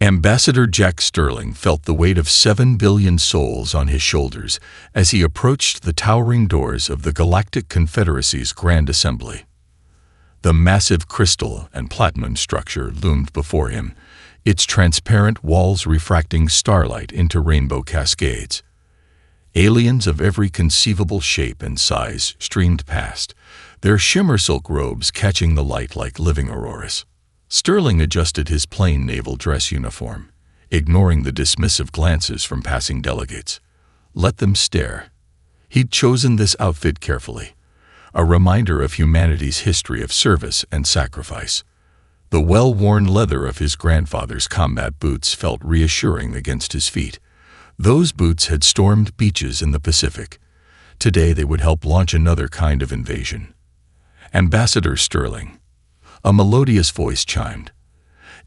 Ambassador Jack Sterling felt the weight of 7 billion souls on his shoulders as he approached the towering doors of the Galactic Confederacy's Grand Assembly. The massive crystal and platinum structure loomed before him, its transparent walls refracting starlight into rainbow cascades. Aliens of every conceivable shape and size streamed past, their shimmer silk robes catching the light like living auroras. Sterling adjusted his plain naval dress uniform, ignoring the dismissive glances from passing delegates. Let them stare. He'd chosen this outfit carefully, a reminder of humanity's history of service and sacrifice. The well-worn leather of his grandfather's combat boots felt reassuring against his feet. Those boots had stormed beaches in the Pacific. Today they would help launch another kind of invasion. Ambassador Sterling. A melodious voice chimed.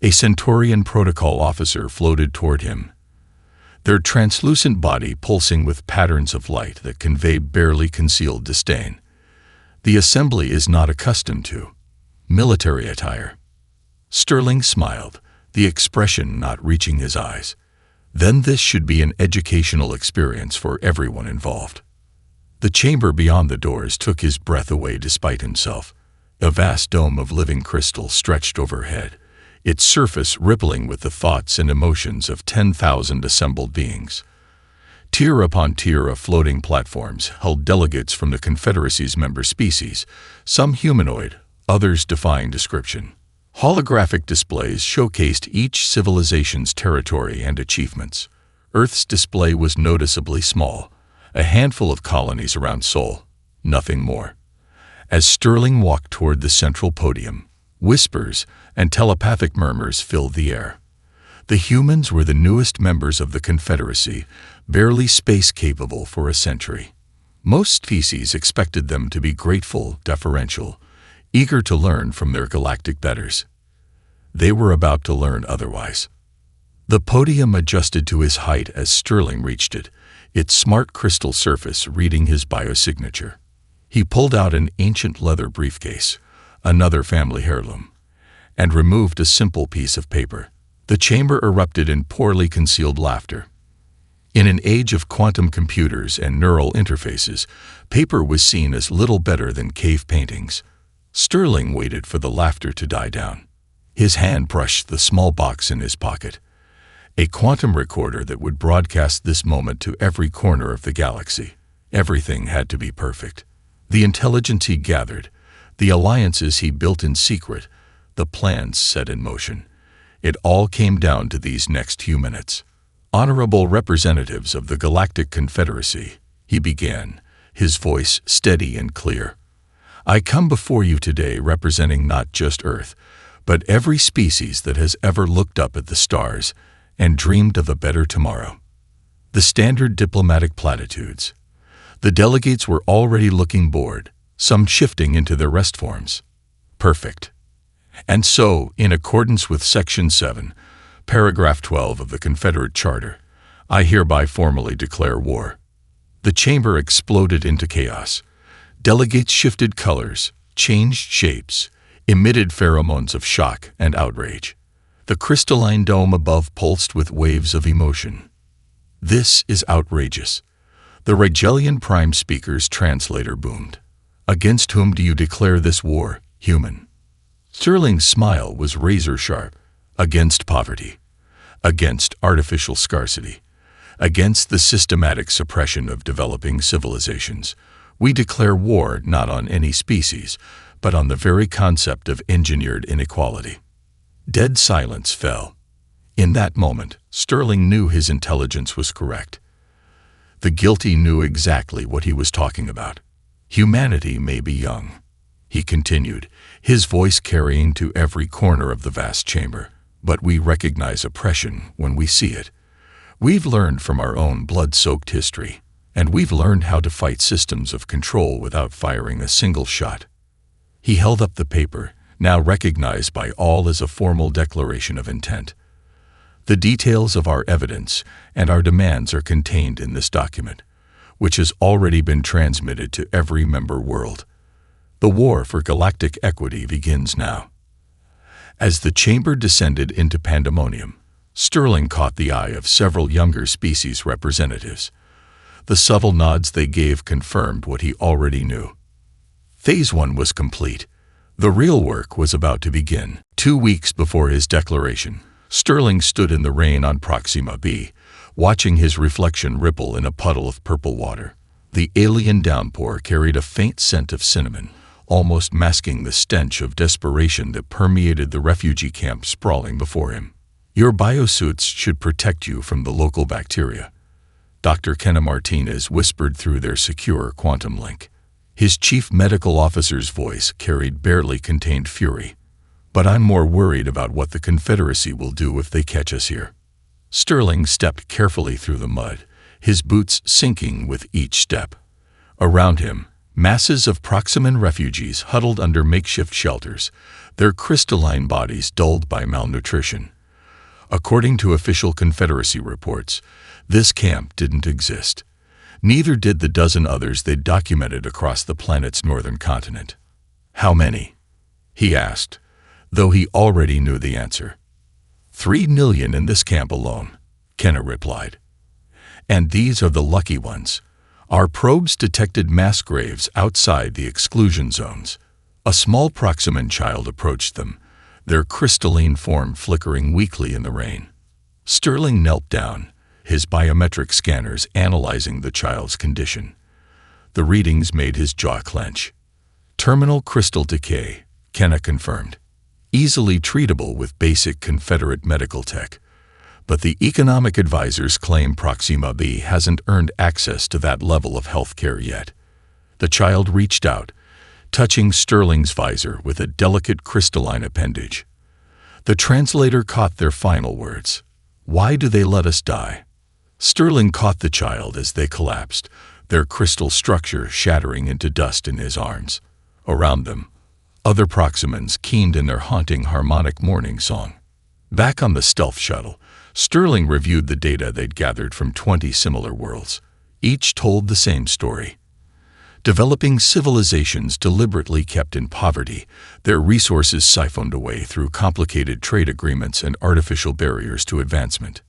A Centaurian protocol officer floated toward him, their translucent body pulsing with patterns of light that conveyed barely concealed disdain. The assembly is not accustomed to military attire. Sterling smiled, the expression not reaching his eyes. Then this should be an educational experience for everyone involved. The chamber beyond the doors took his breath away despite himself. A vast dome of living crystal stretched overhead, its surface rippling with the thoughts and emotions of 10,000 assembled beings. Tier upon tier of floating platforms held delegates from the Confederacy's member species, some humanoid, others defying description. Holographic displays showcased each civilization's territory and achievements. Earth's display was noticeably small, a handful of colonies around Sol, nothing more. As Sterling walked toward the central podium, whispers and telepathic murmurs filled the air. The humans were the newest members of the Confederacy, barely space-capable for a century. Most species expected them to be grateful, deferential, eager to learn from their galactic betters. They were about to learn otherwise. The podium adjusted to his height as Sterling reached it, its smart crystal surface reading his biosignature. He pulled out an ancient leather briefcase, another family heirloom, and removed a simple piece of paper. The chamber erupted in poorly concealed laughter. In an age of quantum computers and neural interfaces, paper was seen as little better than cave paintings. Sterling waited for the laughter to die down. His hand brushed the small box in his pocket, a quantum recorder that would broadcast this moment to every corner of the galaxy. Everything had to be perfect. The intelligence he gathered, the alliances he built in secret, the plans set in motion. It all came down to these next few minutes. Honorable representatives of the Galactic Confederacy, he began, his voice steady and clear. I come before you today representing not just Earth, but every species that has ever looked up at the stars and dreamed of a better tomorrow. The standard diplomatic platitudes. The delegates were already looking bored, some shifting into their rest forms. Perfect. And so, in accordance with Section 7, Paragraph 12 of the Confederate Charter, I hereby formally declare war. The chamber exploded into chaos. Delegates shifted colors, changed shapes, emitted pheromones of shock and outrage. The crystalline dome above pulsed with waves of emotion. This is outrageous. The Regelian Prime Speaker's translator boomed. Against whom do you declare this war, human? Sterling's smile was razor-sharp. Against poverty. Against artificial scarcity. Against the systematic suppression of developing civilizations. We declare war not on any species, but on the very concept of engineered inequality. Dead silence fell. In that moment, Sterling knew his intelligence was correct. The guilty knew exactly what he was talking about. Humanity may be young, he continued, his voice carrying to every corner of the vast chamber, but we recognize oppression when we see it. We've learned from our own blood-soaked history, and we've learned how to fight systems of control without firing a single shot. He held up the paper, now recognized by all as a formal declaration of intent. The details of our evidence and our demands are contained in this document, which has already been transmitted to every member world. The war for galactic equity begins now. As the chamber descended into pandemonium, Sterling caught the eye of several younger species representatives. The subtle nods they gave confirmed what he already knew. Phase 1 was complete. The real work was about to begin. 2 weeks before his declaration, Sterling stood in the rain on Proxima b, watching his reflection ripple in a puddle of purple water. The alien downpour carried a faint scent of cinnamon, almost masking the stench of desperation that permeated the refugee camp sprawling before him. Your biosuits should protect you from the local bacteria, Dr. Kenna Martinez whispered through their secure quantum link. His chief medical officer's voice carried barely contained fury. But I'm more worried about what the Confederacy will do if they catch us here. Sterling stepped carefully through the mud, his boots sinking with each step. Around him, masses of Proximan refugees huddled under makeshift shelters, their crystalline bodies dulled by malnutrition. According to official Confederacy reports, this camp didn't exist. Neither did the dozen others they'd documented across the planet's northern continent. How many? He asked, though he already knew the answer. 3 million in this camp alone, Kenna replied. And these are the lucky ones. Our probes detected mass graves outside the exclusion zones. A small Proximan child approached them, their crystalline form flickering weakly in the rain. Sterling knelt down, his biometric scanners analyzing the child's condition. The readings made his jaw clench. Terminal crystal decay, Kenna confirmed. Easily treatable with basic Confederate medical tech. But the economic advisors claim Proxima b hasn't earned access to that level of health care yet. The child reached out, touching Sterling's visor with a delicate crystalline appendage. The translator caught their final words. Why do they let us die? Sterling caught the child as they collapsed, their crystal structure shattering into dust in his arms. Around them, other Proximans keened in their haunting harmonic morning song. Back on the stealth shuttle, Sterling reviewed the data they'd gathered from 20 similar worlds. Each told the same story. Developing civilizations deliberately kept in poverty, their resources siphoned away through complicated trade agreements and artificial barriers to advancement.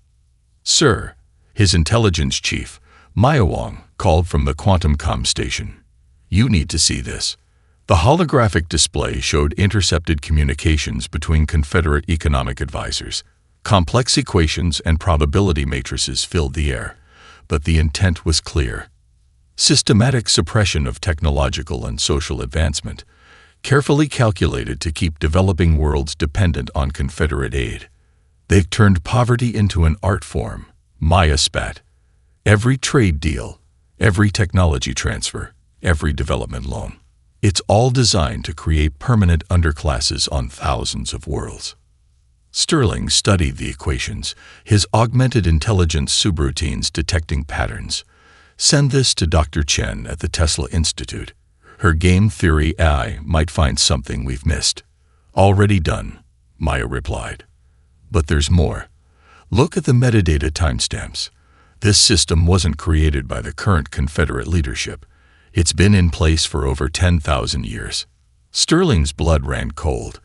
Sir, his intelligence chief, Maya Wong, called from the quantum comm station. You need to see this. The holographic display showed intercepted communications between Confederate economic advisors. Complex equations and probability matrices filled the air, but the intent was clear. Systematic suppression of technological and social advancement, carefully calculated to keep developing worlds dependent on Confederate aid. They've turned poverty into an art form, Maya spat. Every trade deal, every technology transfer, every development loan. It's all designed to create permanent underclasses on thousands of worlds. Sterling studied the equations, his augmented intelligence subroutines detecting patterns. Send this to Dr. Chen at the Tesla Institute. Her game theory AI might find something we've missed. Already done, Maya replied. But there's more. Look at the metadata timestamps. This system wasn't created by the current Confederate leadership. It's been in place for over 10,000 years. Sterling's blood ran cold.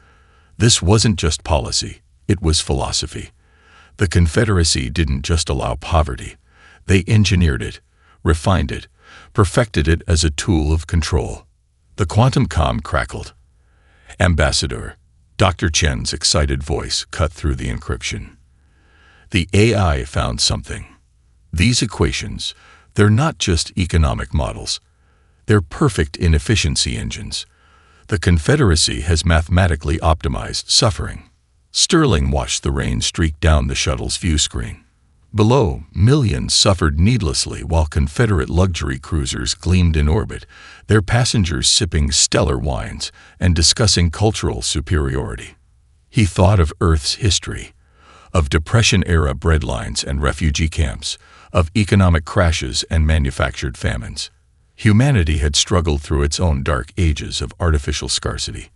This wasn't just policy, it was philosophy. The Confederacy didn't just allow poverty. They engineered it, refined it, perfected it as a tool of control. The quantum comm crackled. Ambassador, Dr. Chen's excited voice cut through the encryption. The AI found something. These equations, they're not just economic models. They're perfect inefficiency engines. The Confederacy has mathematically optimized suffering. Sterling watched the rain streak down the shuttle's view screen. Below, millions suffered needlessly while Confederate luxury cruisers gleamed in orbit, their passengers sipping stellar wines and discussing cultural superiority. He thought of Earth's history, of Depression-era breadlines and refugee camps, of economic crashes and manufactured famines. Humanity had struggled through its own dark ages of artificial scarcity.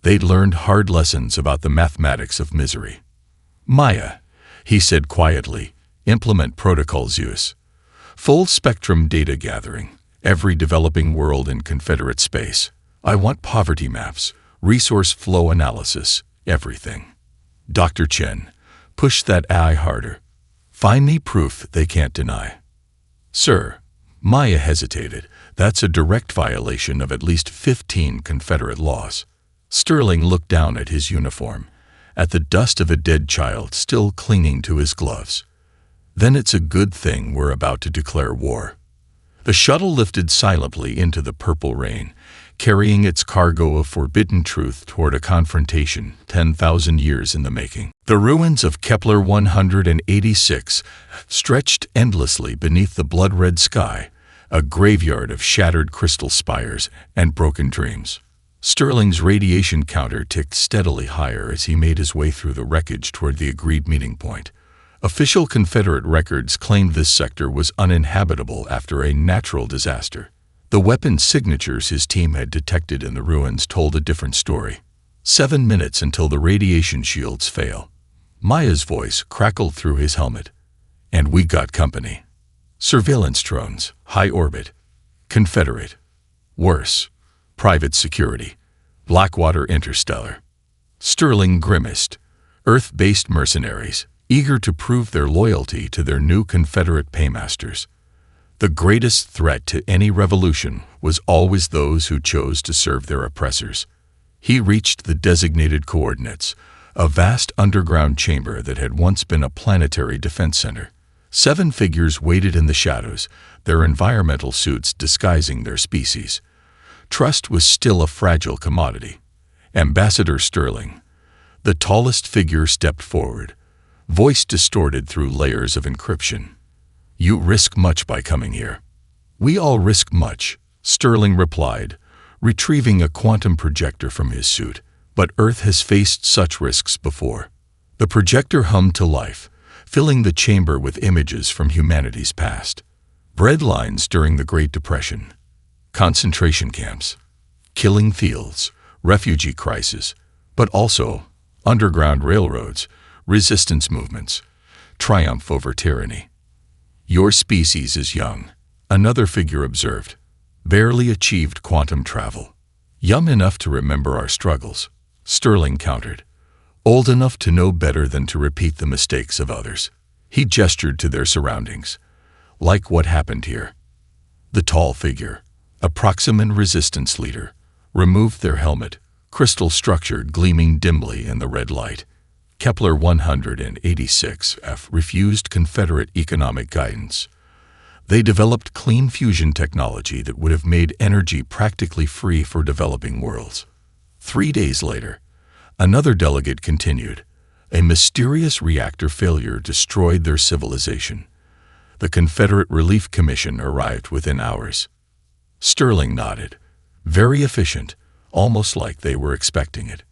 They'd learned hard lessons about the mathematics of misery. Maya, he said quietly, implement Protocol Zeus. Full-spectrum data gathering, every developing world in Confederate space. I want poverty maps, resource flow analysis, everything. Dr. Chen, Push that AI harder. Find me proof they can't deny. Sir, Maya hesitated. That's a direct violation of at least 15 Confederate laws. Sterling looked down at his uniform, at the dust of a dead child still clinging to his gloves. Then it's a good thing we're about to declare war. The shuttle lifted silently into the purple rain, carrying its cargo of forbidden truth toward a confrontation 10,000 years in the making. The ruins of Kepler 186 stretched endlessly beneath the blood-red sky, a graveyard of shattered crystal spires and broken dreams. Sterling's radiation counter ticked steadily higher as he made his way through the wreckage toward the agreed meeting point. Official Confederate records claimed this sector was uninhabitable after a natural disaster. The weapon signatures his team had detected in the ruins told a different story. 7 minutes until the radiation shields fail. Maya's voice crackled through his helmet. And we got company. Surveillance drones, high orbit. Confederate. Worse. Private security. Blackwater Interstellar. Sterling grimaced. Earth-based mercenaries, eager to prove their loyalty to their new Confederate paymasters. The greatest threat to any revolution was always those who chose to serve their oppressors. He reached the designated coordinates, a vast underground chamber that had once been a planetary defense center. 7 figures waited in the shadows, their environmental suits disguising their species. Trust was still a fragile commodity. Ambassador Sterling, the tallest figure, stepped forward, voice distorted through layers of encryption. You risk much by coming here. We all risk much, Sterling replied, retrieving a quantum projector from his suit. But Earth has faced such risks before. The projector hummed to life, filling the chamber with images from humanity's past. Breadlines during the Great Depression, concentration camps, killing fields, refugee crises, but also underground railroads, resistance movements, triumph over tyranny. Your species is young, another figure observed, barely achieved quantum travel. Young enough to remember our struggles, Sterling countered, old enough to know better than to repeat the mistakes of others. He gestured to their surroundings, like what happened here. The tall figure, a Proximan resistance leader, removed their helmet, crystal structured gleaming dimly in the red light. Kepler 186F refused Confederate economic guidance. They developed clean fusion technology that would have made energy practically free for developing worlds. 3 days later, another delegate continued. A mysterious reactor failure destroyed their civilization. The Confederate Relief Commission arrived within hours. Sterling nodded. Very efficient, almost like they were expecting it.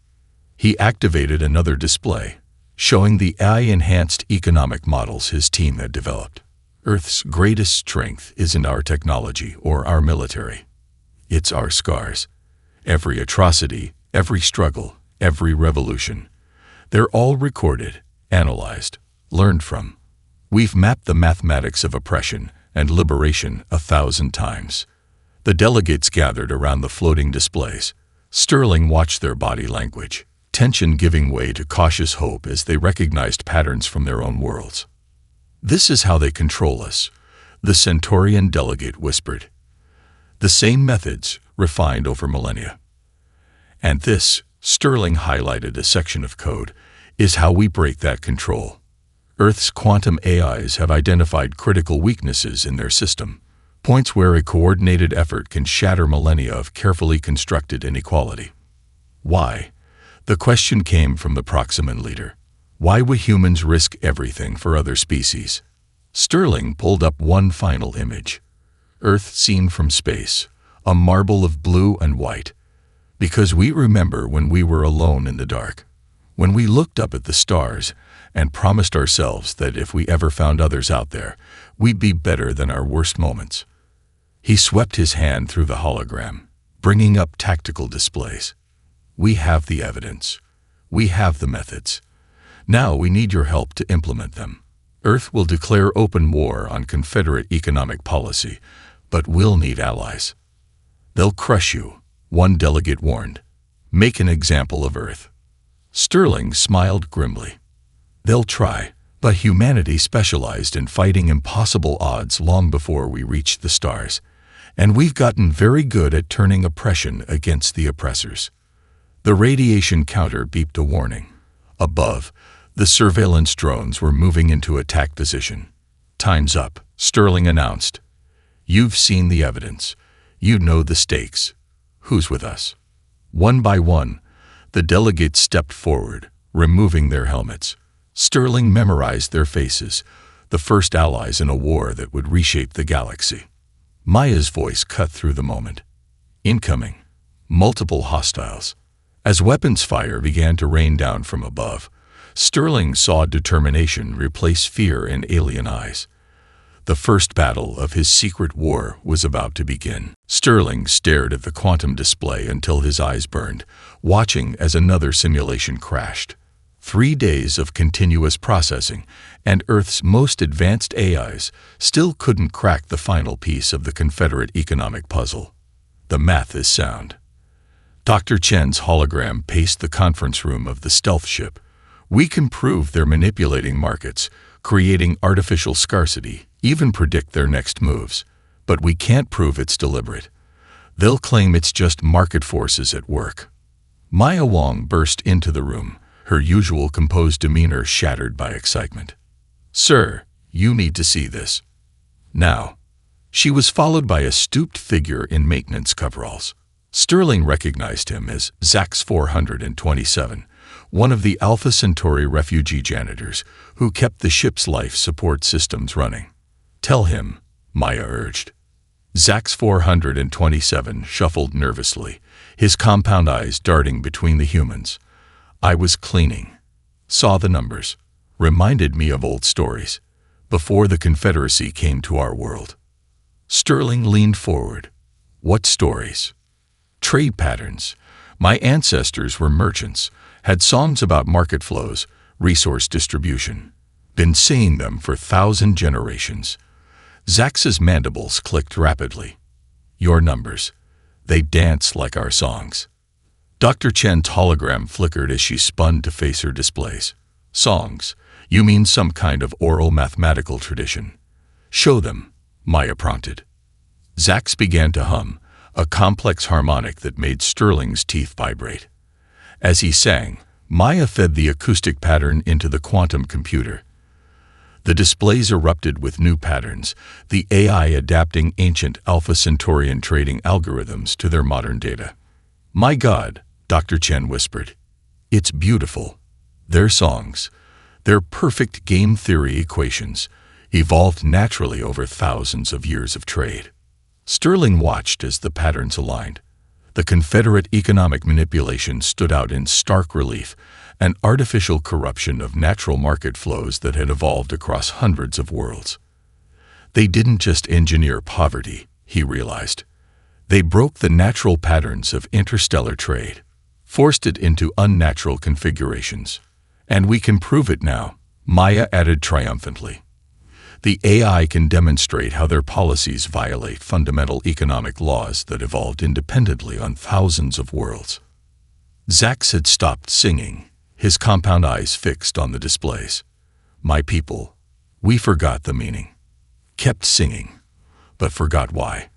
He activated another display, showing the AI-enhanced economic models his team had developed. Earth's greatest strength isn't our technology or our military. It's our scars. Every atrocity, every struggle, every revolution. They're all recorded, analyzed, learned from. We've mapped the mathematics of oppression and liberation 1,000 times. The delegates gathered around the floating displays. Sterling watched their body language, tension giving way to cautious hope as they recognized patterns from their own worlds. This is how they control us, the Centaurian delegate whispered. The same methods, refined over millennia. And this, Sterling highlighted a section of code, is how we break that control. Earth's quantum AIs have identified critical weaknesses in their system, points where a coordinated effort can shatter millennia of carefully constructed inequality. Why? The question came from the Proximan leader. Why would humans risk everything for other species? Sterling pulled up one final image. Earth seen from space, a marble of blue and white. Because we remember when we were alone in the dark, when we looked up at the stars and promised ourselves that if we ever found others out there, we'd be better than our worst moments. He swept his hand through the hologram, bringing up tactical displays. We have the evidence. We have the methods. Now we need your help to implement them. Earth will declare open war on Confederate economic policy, but we'll need allies. They'll crush you, one delegate warned. Make an example of Earth. Sterling smiled grimly. They'll try, but humanity specialized in fighting impossible odds long before we reached the stars, and we've gotten very good at turning oppression against the oppressors. The radiation counter beeped a warning. Above, the surveillance drones were moving into attack position. "Time's up," Sterling announced. "You've seen the evidence. You know the stakes. Who's with us?" One by one, the delegates stepped forward, removing their helmets. Sterling memorized their faces, the first allies in a war that would reshape the galaxy. Maya's voice cut through the moment. "Incoming. Multiple hostiles." As weapons fire began to rain down from above, Sterling saw determination replace fear in alien eyes. The first battle of his secret war was about to begin. Sterling stared at the quantum display until his eyes burned, watching as another simulation crashed. 3 days of continuous processing, and Earth's most advanced AIs still couldn't crack the final piece of the Confederate economic puzzle. The math is sound. Dr. Chen's hologram paced the conference room of the stealth ship. "We can prove they're manipulating markets, creating artificial scarcity, even predict their next moves. But we can't prove it's deliberate. They'll claim it's just market forces at work." Maya Wong burst into the room, her usual composed demeanor shattered by excitement. "Sir, you need to see this. Now." She was followed by a stooped figure in maintenance coveralls. Sterling recognized him as Zax 427, one of the Alpha Centauri refugee janitors who kept the ship's life support systems running. "Tell him," Maya urged. Zax 427 shuffled nervously, his compound eyes darting between the humans. "I was cleaning. Saw the numbers. Reminded me of old stories. Before the Confederacy came to our world." Sterling leaned forward. "What stories?" "Trade patterns. My ancestors were merchants, had songs about market flows, resource distribution. Been saying them for 1,000 generations." Zax's mandibles clicked rapidly. "Your numbers. They dance like our songs." Dr. Chen's hologram flickered as she spun to face her displays. "Songs? You mean some kind of oral mathematical tradition?" "Show them," Maya prompted. Zax began to hum, a complex harmonic that made Sterling's teeth vibrate. As he sang, Maya fed the acoustic pattern into the quantum computer. The displays erupted with new patterns, the AI adapting ancient Alpha Centaurian trading algorithms to their modern data. "My God," Dr. Chen whispered. "It's beautiful. Their songs, their perfect game theory equations, evolved naturally over thousands of years of trade." Sterling watched as the patterns aligned. The Confederate economic manipulation stood out in stark relief, an artificial corruption of natural market flows that had evolved across hundreds of worlds. They didn't just engineer poverty, he realized. They broke the natural patterns of interstellar trade, forced it into unnatural configurations. "And we can prove it now," Maya added triumphantly. "The AI can demonstrate how their policies violate fundamental economic laws that evolved independently on thousands of worlds." Zax had stopped singing, his compound eyes fixed on the displays. "My people, we forgot the meaning. Kept singing, but forgot why.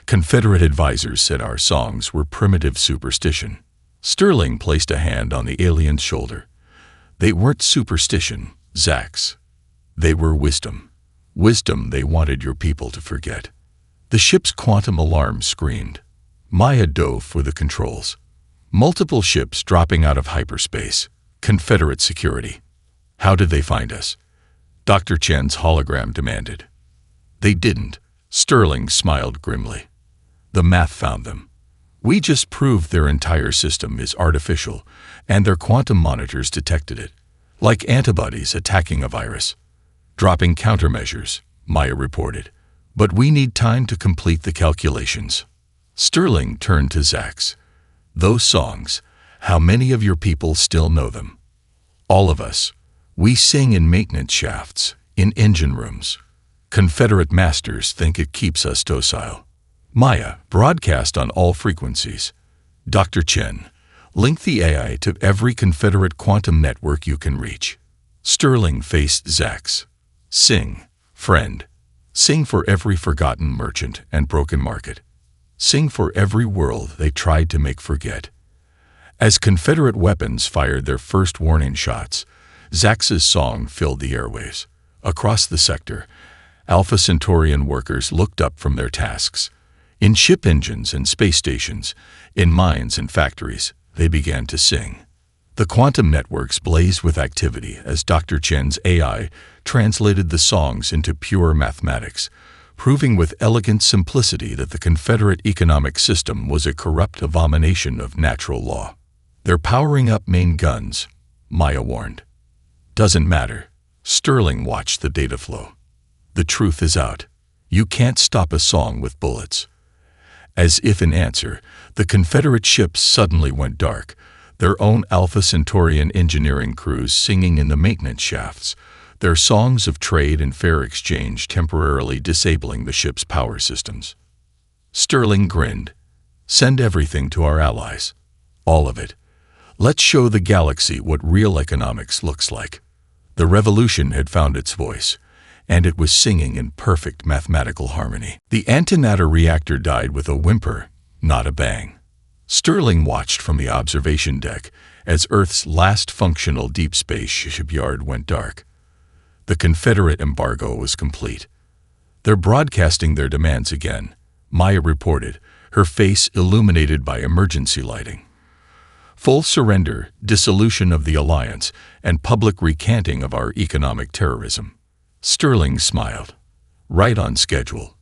Confederate advisors said our songs were primitive superstition." Sterling placed a hand on the alien's shoulder. "They weren't superstition, Zax. They were wisdom. Wisdom they wanted your people to forget." The ship's quantum alarm screamed. Maya dove for the controls. Multiple ships dropping out of hyperspace. Confederate security. "How did they find us?" Dr. Chen's hologram demanded. "They didn't," Sterling smiled grimly. "The math found them. We just proved their entire system is artificial, and their quantum monitors detected it, like antibodies attacking a virus. Dropping countermeasures," Maya reported. "But we need time to complete the calculations." Sterling turned to Zax. "Those songs, how many of your people still know them?" "All of us. We sing in maintenance shafts, in engine rooms. Confederate masters think it keeps us docile." Maya, broadcast on all frequencies. "Dr. Chen, link the AI to every Confederate quantum network you can reach." Sterling faced Zax. Sing, friend. Sing for every forgotten merchant and broken market. Sing for every world they tried to make forget. As Confederate weapons fired their first warning shots, Zax's song filled the airwaves. Across the sector, Alpha Centaurian workers looked up from their tasks. In ship engines and space stations, in mines and factories, they began to sing. The quantum networks blazed with activity as Dr. Chen's AI translated the songs into pure mathematics, proving with elegant simplicity that the Confederate economic system was a corrupt abomination of natural law. "They're powering up main guns," Maya warned. "Doesn't matter." Sterling watched the data flow. "The truth is out. You can't stop a song with bullets." As if in answer, the Confederate ships suddenly went dark, their own Alpha Centaurian engineering crews singing in the maintenance shafts, their songs of trade and fair exchange temporarily disabling the ship's power systems. Sterling grinned. "Send everything to our allies. All of it. Let's show the galaxy what real economics looks like." The revolution had found its voice, and it was singing in perfect mathematical harmony. The antimatter reactor died with a whimper, not a bang. Sterling watched from the observation deck as Earth's last functional deep space shipyard went dark. The Confederate embargo was complete. "They're broadcasting their demands again," Maya reported, her face illuminated by emergency lighting. "Full surrender, dissolution of the alliance, and public recanting of our economic terrorism." Sterling smiled. "Right on schedule.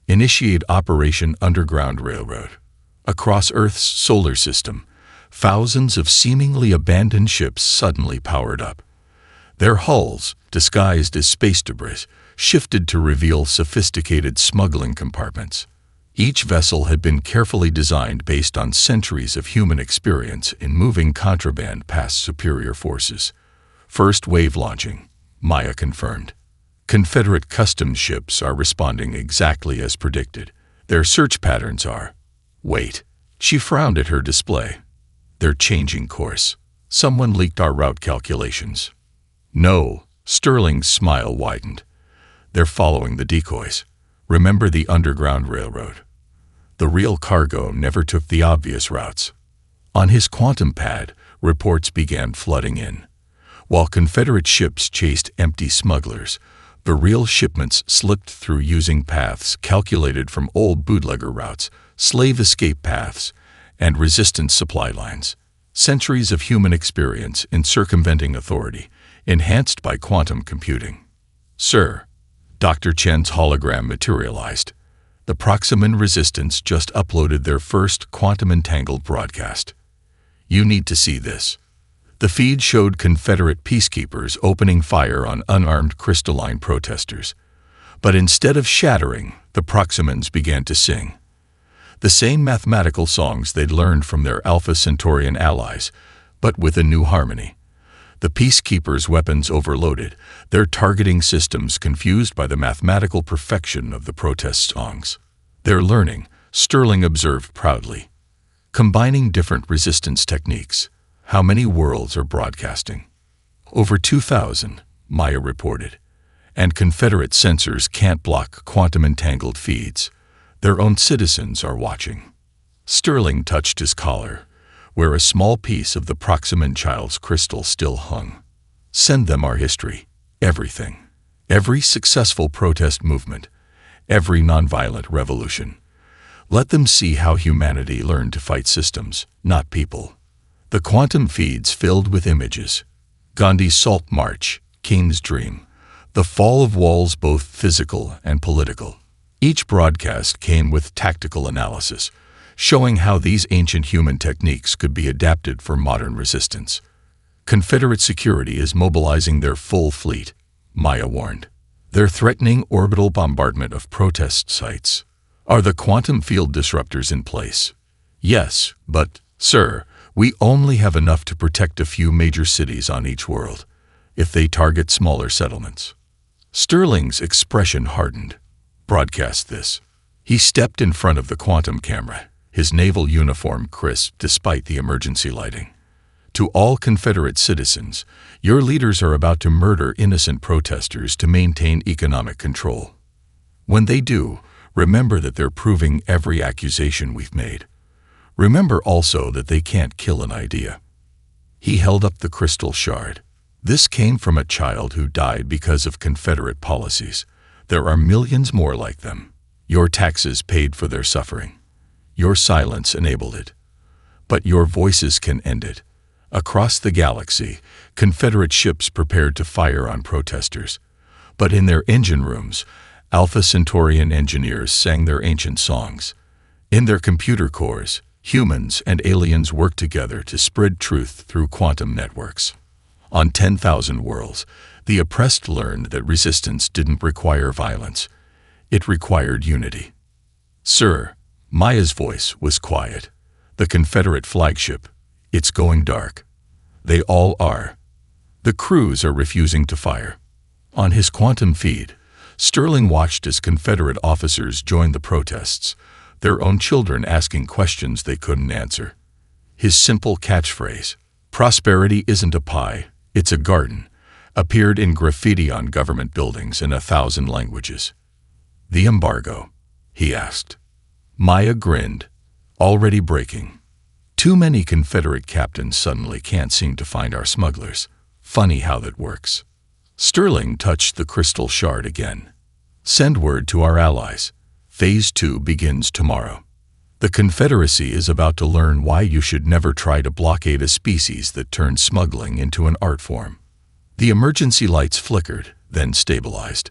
Initiate Operation Underground Railroad." Across Earth's solar system, thousands of seemingly abandoned ships suddenly powered up. Their hulls, disguised as space debris, shifted to reveal sophisticated smuggling compartments. Each vessel had been carefully designed based on centuries of human experience in moving contraband past superior forces. "First wave launching," Maya confirmed. "Confederate customs ships are responding exactly as predicted. Their search patterns are—" "Wait." She frowned at her display. "They're changing course. Someone leaked our route calculations." "No." Sterling's smile widened. "They're following the decoys. Remember the Underground Railroad? The real cargo never took the obvious routes." On his quantum pad, reports began flooding in. While Confederate ships chased empty smugglers, the real shipments slipped through using paths calculated from old bootlegger routes, slave escape paths, and resistance supply lines. Centuries of human experience in circumventing authority, enhanced by quantum computing. "Sir," Dr. Chen's hologram materialized. "The Proximan Resistance just uploaded their first quantum-entangled broadcast. You need to see this." The feed showed Confederate peacekeepers opening fire on unarmed crystalline protesters. But instead of shattering, the Proximans began to sing. The same mathematical songs they'd learned from their Alpha Centaurian allies, but with a new harmony. The peacekeepers' weapons overloaded, their targeting systems confused by the mathematical perfection of the protest songs. "They're learning," Sterling observed proudly. "Combining different resistance techniques. How many worlds are broadcasting?" "Over 2,000, Maya reported. "And Confederate sensors can't block quantum-entangled feeds. Their own citizens are watching." Sterling touched his collar, where a small piece of the Proximan child's crystal still hung. "Send them our history. Everything. Every successful protest movement. Every nonviolent revolution. Let them see how humanity learned to fight systems, not people." The quantum feeds filled with images. Gandhi's Salt March, King's Dream, the fall of walls both physical and political. Each broadcast came with tactical analysis, showing how these ancient human techniques could be adapted for modern resistance. "Confederate security is mobilizing their full fleet," Maya warned. "They're threatening orbital bombardment of protest sites." "Are the quantum field disruptors in place?" "Yes, but, sir, we only have enough to protect a few major cities on each world. If they target smaller settlements." Sterling's expression hardened. "Broadcast this." He stepped in front of the quantum camera, his naval uniform crisp despite the emergency lighting. To all Confederate citizens, your leaders are about to murder innocent protesters to maintain economic control. When they do, remember that they're proving every accusation we've made. Remember also that they can't kill an idea." He held up the crystal shard. "This came from a child who died because of Confederate policies. There are millions more like them. Your taxes paid for their suffering. Your silence enabled it. But your voices can end it." Across the galaxy, Confederate ships prepared to fire on protesters. But in their engine rooms, Alpha Centaurian engineers sang their ancient songs. In their computer cores, humans and aliens worked together to spread truth through quantum networks. On 10,000 worlds, the oppressed learned that resistance didn't require violence. It required unity. "Sir," Maya's voice was quiet. "The Confederate flagship, it's going dark. They all are. The crews are refusing to fire." On his quantum feed, Sterling watched as Confederate officers joined the protests, their own children asking questions they couldn't answer. His simple catchphrase, "Prosperity isn't a pie, it's a garden," appeared in graffiti on government buildings in 1,000 languages. "The embargo?" he asked. Maya grinned. "Already breaking. Too many Confederate captains suddenly can't seem to find our smugglers. Funny how that works." Sterling touched the crystal shard again. "Send word to our allies. Phase 2 begins tomorrow. The Confederacy is about to learn why you should never try to blockade a species that turned smuggling into an art form." The emergency lights flickered, then stabilized.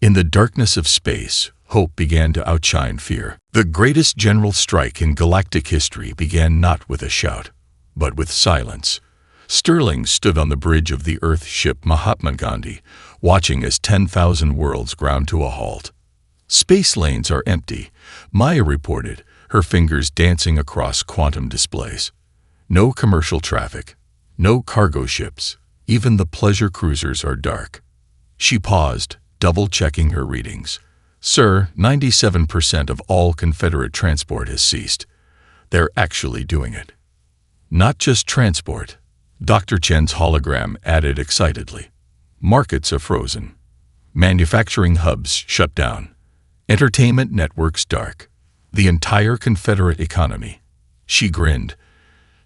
In the darkness of space, hope began to outshine fear. The greatest general strike in galactic history began not with a shout, but with silence. Sterling stood on the bridge of the Earth ship Mahatma Gandhi, watching as 10,000 worlds ground to a halt. "Space lanes are empty," Maya reported, her fingers dancing across quantum displays. "No commercial traffic, no cargo ships, even the pleasure cruisers are dark." She paused, double-checking her readings. "Sir, 97% of all Confederate transport has ceased. They're actually doing it." "Not just transport," Dr. Chen's hologram added excitedly. "Markets are frozen. Manufacturing hubs shut down. Entertainment networks dark. The entire Confederate economy," she grinned,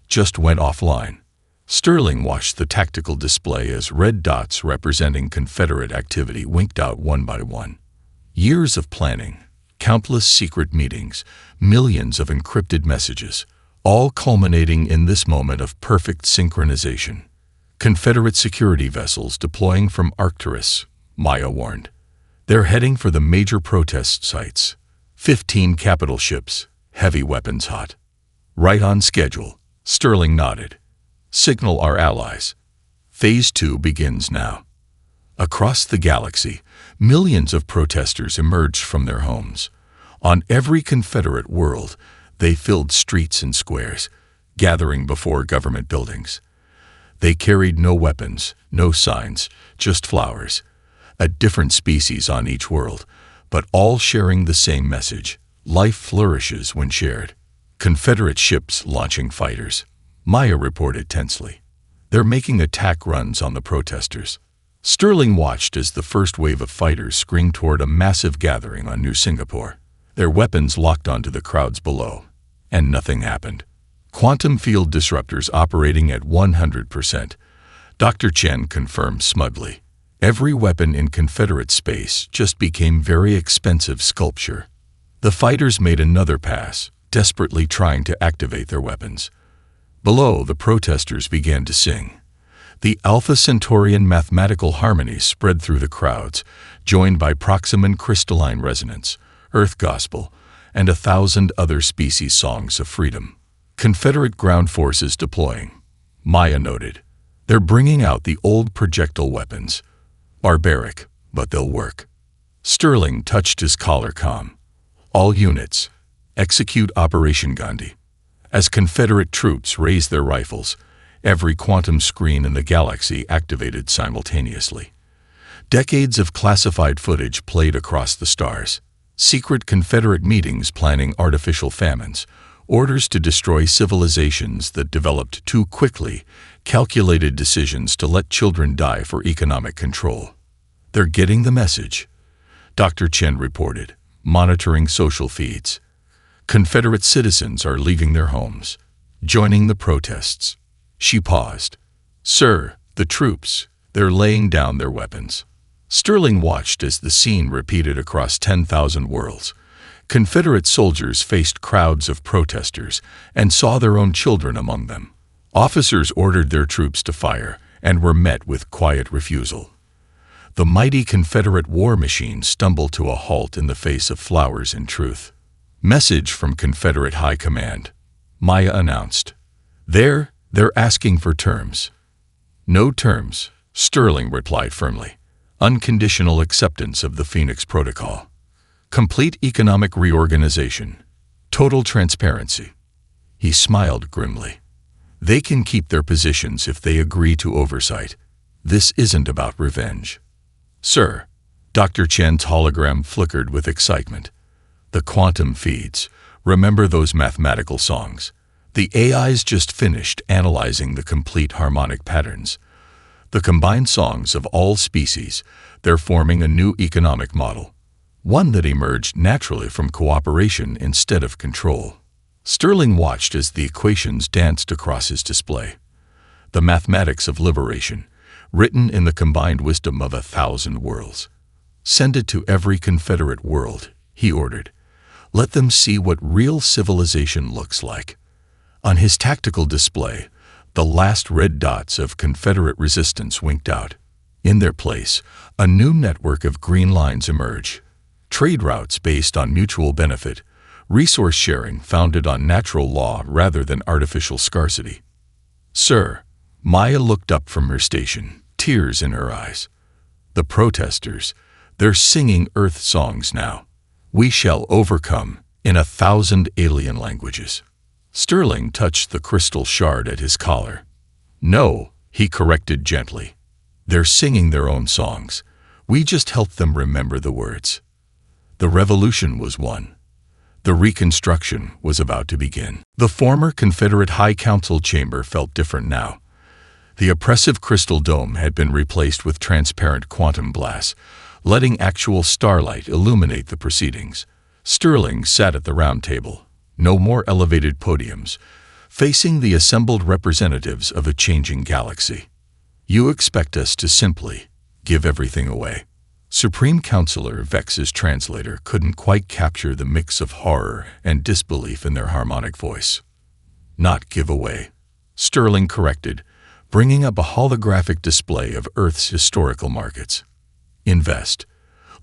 "just went offline." Sterling watched the tactical display as red dots representing Confederate activity winked out one by one. Years of planning, countless secret meetings, millions of encrypted messages, all culminating in this moment of perfect synchronization. Confederate security vessels deploying from Arcturus, Maya warned. "They're heading for the major protest sites. 15 capital ships, heavy weapons hot." "Right on schedule," Sterling nodded. "Signal our allies. Phase 2 begins now." Across the galaxy, millions of protesters emerged from their homes. On every Confederate world, they filled streets and squares, gathering before government buildings. They carried no weapons, no signs, just flowers. A different species on each world, but all sharing the same message: life flourishes when shared. Confederate ships launching fighters, Maya reported tensely. "They're making attack runs on the protesters." Sterling watched as the first wave of fighters screamed toward a massive gathering on New Singapore. Their weapons locked onto the crowds below, and nothing happened. Quantum field disruptors operating at 100%, Dr. Chen confirmed smugly. Every weapon in Confederate space just became very expensive sculpture. The fighters made another pass, desperately trying to activate their weapons. Below, the protesters began to sing. The Alpha Centaurian mathematical harmonies spread through the crowds, joined by Proximum crystalline resonance, Earth Gospel, and 1,000 other species songs of freedom. Confederate ground forces deploying, Maya noted. "They're bringing out the old projectile weapons. Barbaric, but they'll work." Sterling touched his collar calm. "All units, execute Operation Gandhi." As Confederate troops raised their rifles, every quantum screen in the galaxy activated simultaneously. Decades of classified footage played across the stars. Secret Confederate meetings planning artificial famines, orders to destroy civilizations that developed too quickly, calculated decisions to let children die for economic control. They're getting the message, Dr. Chen reported, monitoring social feeds. Confederate citizens are leaving their homes, joining the protests. She paused. Sir, the troops, they're laying down their weapons. Sterling watched as the scene repeated across 10,000 worlds. Confederate soldiers faced crowds of protesters and saw their own children among them. Officers ordered their troops to fire and were met with quiet refusal. The mighty Confederate war machine stumbled to a halt in the face of flowers and truth. Message from Confederate High Command, Maya announced. They're asking for terms. No terms, Sterling replied firmly. Unconditional acceptance of the Phoenix Protocol. Complete economic reorganization. Total transparency. He smiled grimly. They can keep their positions if they agree to oversight. This isn't about revenge. Sir, Dr. Chen's hologram flickered with excitement. The quantum feeds. Remember those mathematical songs? The AI's just finished analyzing the complete harmonic patterns. The combined songs of all species, they're forming a new economic model. One that emerged naturally from cooperation instead of control. Sterling watched as the equations danced across his display. The mathematics of liberation, written in the combined wisdom of 1,000 worlds. Send it to every Confederate world, he ordered. Let them see what real civilization looks like. On his tactical display, the last red dots of Confederate resistance winked out. In their place, a new network of green lines emerged. Trade routes based on mutual benefit, resource sharing founded on natural law rather than artificial scarcity. Sir, Maya looked up from her station, tears in her eyes. The protesters, they're singing Earth songs now. We shall overcome in 1,000 alien languages. Sterling touched the crystal shard at his collar. No, he corrected gently. They're singing their own songs. We just helped them remember the words. The revolution was won. The reconstruction was about to begin. The former Confederate High Council chamber felt different now. The oppressive crystal dome had been replaced with transparent quantum glass, letting actual starlight illuminate the proceedings. Sterling sat at the round table. No more elevated podiums, facing the assembled representatives of a changing galaxy. You expect us to simply give everything away. Supreme Counselor Vex's translator couldn't quite capture the mix of horror and disbelief in their harmonic voice. Not give away, Sterling corrected, bringing up a holographic display of Earth's historical markets. Invest.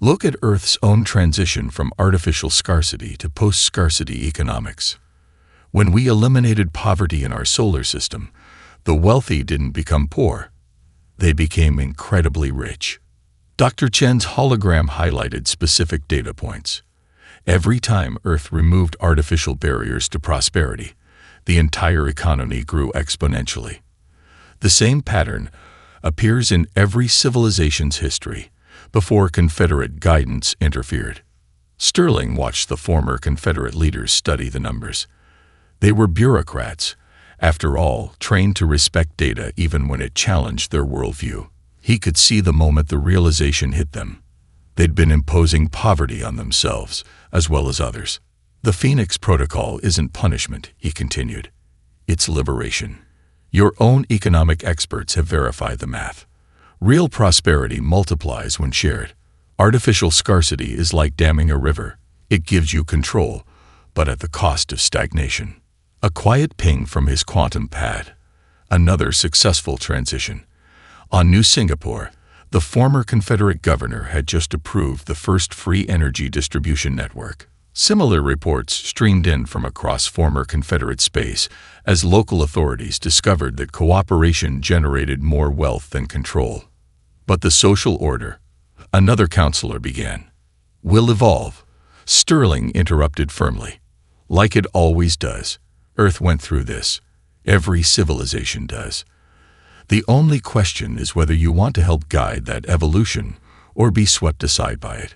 Look at Earth's own transition from artificial scarcity to post-scarcity economics. When we eliminated poverty in our solar system, the wealthy didn't become poor. They became incredibly rich. Dr. Chen's hologram highlighted specific data points. Every time Earth removed artificial barriers to prosperity, the entire economy grew exponentially. The same pattern appears in every civilization's history, before Confederate guidance interfered. Sterling watched the former Confederate leaders study the numbers. They were bureaucrats, after all, trained to respect data even when it challenged their worldview. He could see the moment the realization hit them. They'd been imposing poverty on themselves, as well as others. The Phoenix Protocol isn't punishment, he continued. It's liberation. Your own economic experts have verified the math. Real prosperity multiplies when shared. Artificial scarcity is like damming a river. It gives you control, but at the cost of stagnation. A quiet ping from his quantum pad. Another successful transition. On New Singapore, the former Confederate governor had just approved the first free energy distribution network. Similar reports streamed in from across former Confederate space as local authorities discovered that cooperation generated more wealth than control. But the social order, another counselor began, will evolve. Sterling interrupted firmly. Like it always does. Earth went through this. Every civilization does. The only question is whether you want to help guide that evolution or be swept aside by it.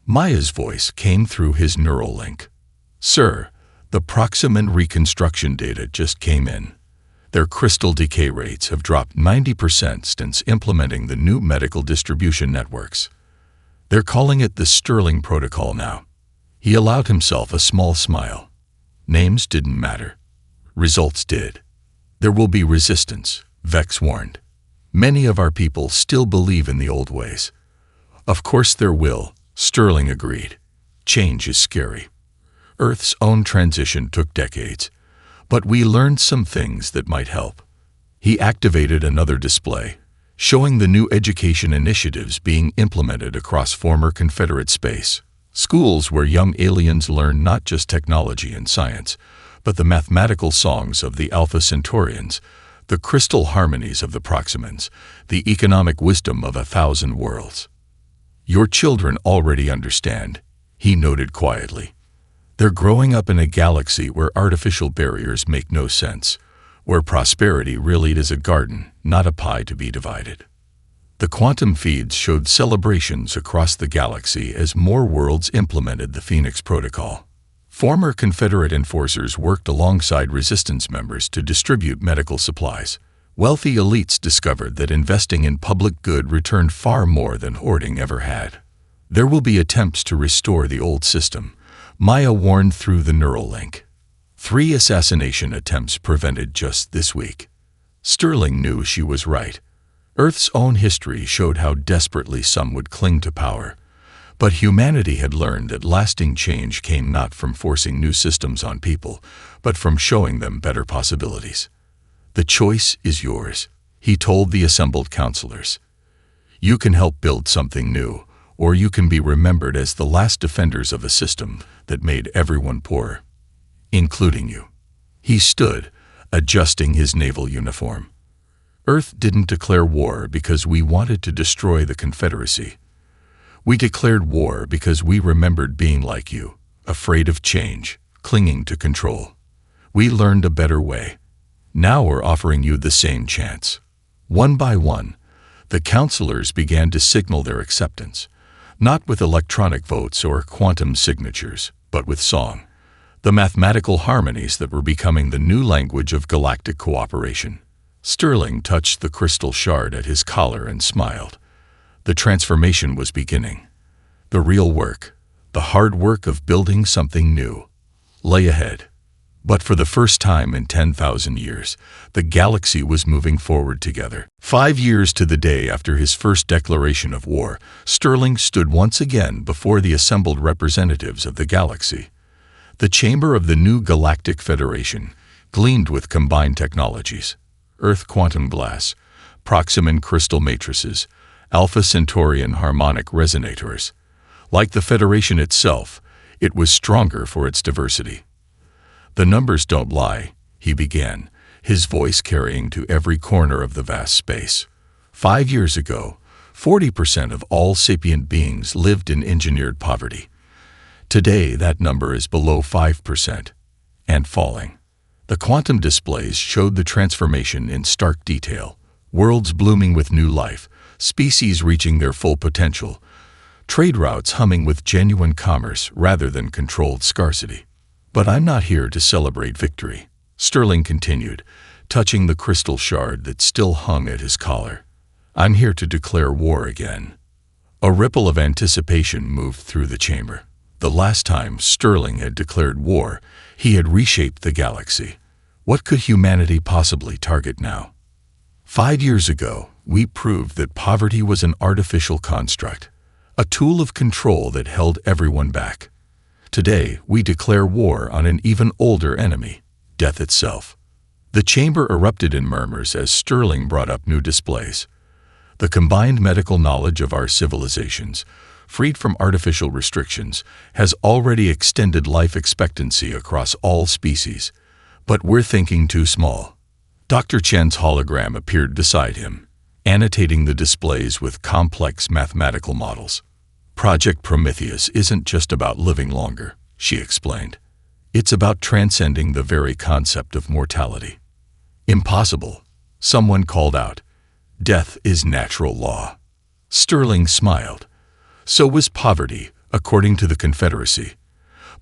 Maya's voice came through his neural link. Sir, The Proximan reconstruction data just came in. Their crystal decay rates have dropped 90% since implementing the new medical distribution networks. They're calling it the Sterling Protocol now. He allowed himself a small smile. Names didn't matter. Results did. There will be resistance, Vex warned. Many of our people still believe in the old ways. Of course there will, Sterling agreed. Change is scary. Earth's own transition took decades, but we learned some things that might help. He activated another display, showing the new education initiatives being implemented across former Confederate space. Schools where young aliens learn not just technology and science, but the mathematical songs of the Alpha Centaurians, the crystal harmonies of the Proximans, the economic wisdom of 1,000 worlds. Your children already understand, he noted quietly. They're growing up in a galaxy where artificial barriers make no sense, where prosperity really is a garden, not a pie to be divided. The quantum feeds showed celebrations across the galaxy as more worlds implemented the Phoenix Protocol. Former Confederate enforcers worked alongside resistance members to distribute medical supplies. Wealthy elites discovered that investing in public good returned far more than hoarding ever had. There will be attempts to restore the old system, Maya warned through the neural link. 3 assassination attempts prevented just this week. Sterling knew she was right. Earth's own history showed how desperately some would cling to power. But humanity had learned that lasting change came not from forcing new systems on people, but from showing them better possibilities. The choice is yours, he told the assembled counselors. You can help build something new, or you can be remembered as the last defenders of a system that made everyone poor, including you. He stood, adjusting his naval uniform. Earth didn't declare war because we wanted to destroy the Confederacy. We declared war because we remembered being like you, afraid of change, clinging to control. We learned a better way. Now we're offering you the same chance. One by one, the counselors began to signal their acceptance, not with electronic votes or quantum signatures, but with song, the mathematical harmonies that were becoming the new language of galactic cooperation. Sterling touched the crystal shard at his collar and smiled. The transformation was beginning. The real work, the hard work of building something new, lay ahead. But for the first time in 10,000 years, the galaxy was moving forward together. 5 years to the day after his first declaration of war, Sterling stood once again before the assembled representatives of the galaxy. The chamber of the new Galactic Federation gleamed with combined technologies: Earth quantum glass, Proximan crystal matrices, Alpha Centaurian harmonic resonators. Like the Federation itself, it was stronger for its diversity. The numbers don't lie, he began, his voice carrying to every corner of the vast space. 5 years ago, 40% of all sapient beings lived in engineered poverty. Today, that number is below 5%, and falling. The quantum displays showed the transformation in stark detail, worlds blooming with new life, species reaching their full potential, trade routes humming with genuine commerce rather than controlled scarcity. But I'm not here to celebrate victory, Sterling continued, touching the crystal shard that still hung at his collar. I'm here to declare war again. A ripple of anticipation moved through the chamber. The last time Sterling had declared war, he had reshaped the galaxy. What could humanity possibly target now? 5 years ago, we proved that poverty was an artificial construct, a tool of control that held everyone back. Today, we declare war on an even older enemy, death itself. The chamber erupted in murmurs as Sterling brought up new displays. The combined medical knowledge of our civilizations, freed from artificial restrictions, has already extended life expectancy across all species. But we're thinking too small. Dr. Chen's hologram appeared beside him, annotating the displays with complex mathematical models. Project Prometheus isn't just about living longer, she explained. It's about transcending the very concept of mortality. Impossible, someone called out. Death is natural law. Sterling smiled. So was poverty, according to the Confederacy.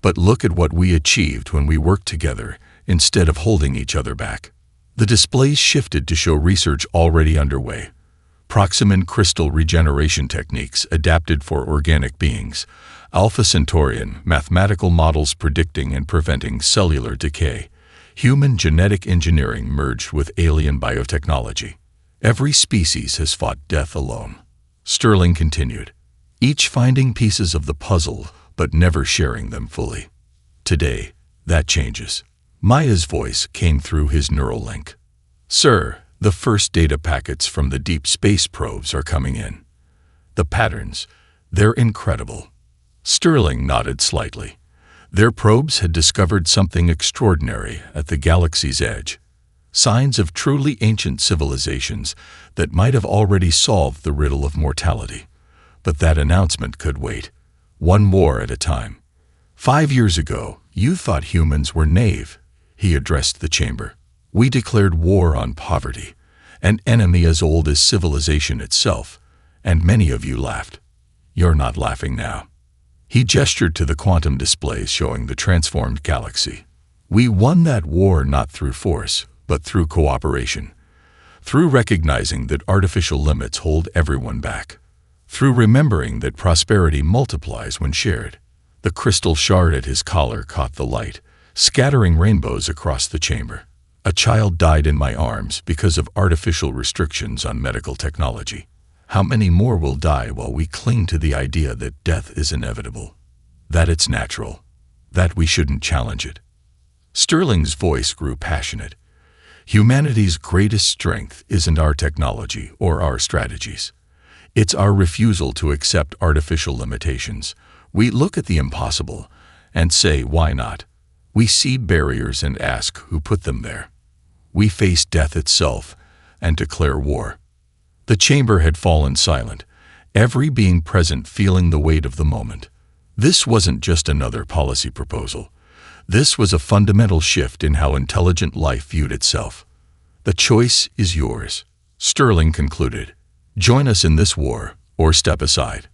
But look at what we achieved when we worked together, instead of holding each other back. The displays shifted to show research already underway. Proximin crystal regeneration techniques adapted for organic beings, Alpha Centaurian mathematical models predicting and preventing cellular decay, human genetic engineering merged with alien biotechnology. Every species has fought death alone. Sterling continued, each finding pieces of the puzzle but never sharing them fully. Today, that changes. Maya's voice came through his neural link. Sir, the first data packets from the deep space probes are coming in. The patterns, they're incredible. Sterling nodded slightly. Their probes had discovered something extraordinary at the galaxy's edge. Signs of truly ancient civilizations that might have already solved the riddle of mortality. But that announcement could wait. One war at a time. 5 years ago, you thought humans were naive. He addressed the chamber. We declared war on poverty, an enemy as old as civilization itself, and many of you laughed. You're not laughing now. He gestured to the quantum displays showing the transformed galaxy. We won that war not through force, but through cooperation. Through recognizing that artificial limits hold everyone back. Through remembering that prosperity multiplies when shared. The crystal shard at his collar caught the light, scattering rainbows across the chamber. A child died in my arms because of artificial restrictions on medical technology. How many more will die while we cling to the idea that death is inevitable? That it's natural. That we shouldn't challenge it. Sterling's voice grew passionate. Humanity's greatest strength isn't our technology or our strategies. It's our refusal to accept artificial limitations. We look at the impossible and say, why not? We see barriers and ask who put them there. We face death itself and declare war. The chamber had fallen silent, every being present feeling the weight of the moment. This wasn't just another policy proposal. This was a fundamental shift in how intelligent life viewed itself. The choice is yours, Sterling concluded. Join us in this war or step aside.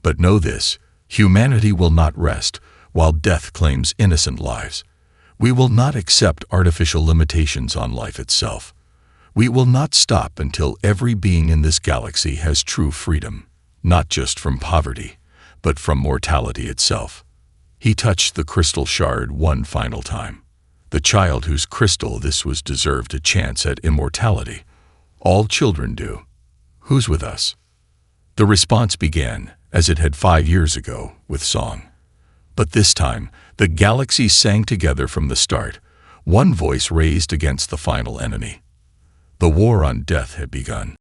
But know this, humanity will not rest while death claims innocent lives. We will not accept artificial limitations on life itself. We will not stop until every being in this galaxy has true freedom, not just from poverty, but from mortality itself. He touched the crystal shard one final time. The child whose crystal this was deserved a chance at immortality. All children do. Who's with us? The response began, as it had 5 years ago, with song. But this time, the galaxies sang together from the start, one voice raised against the final enemy. The war on death had begun.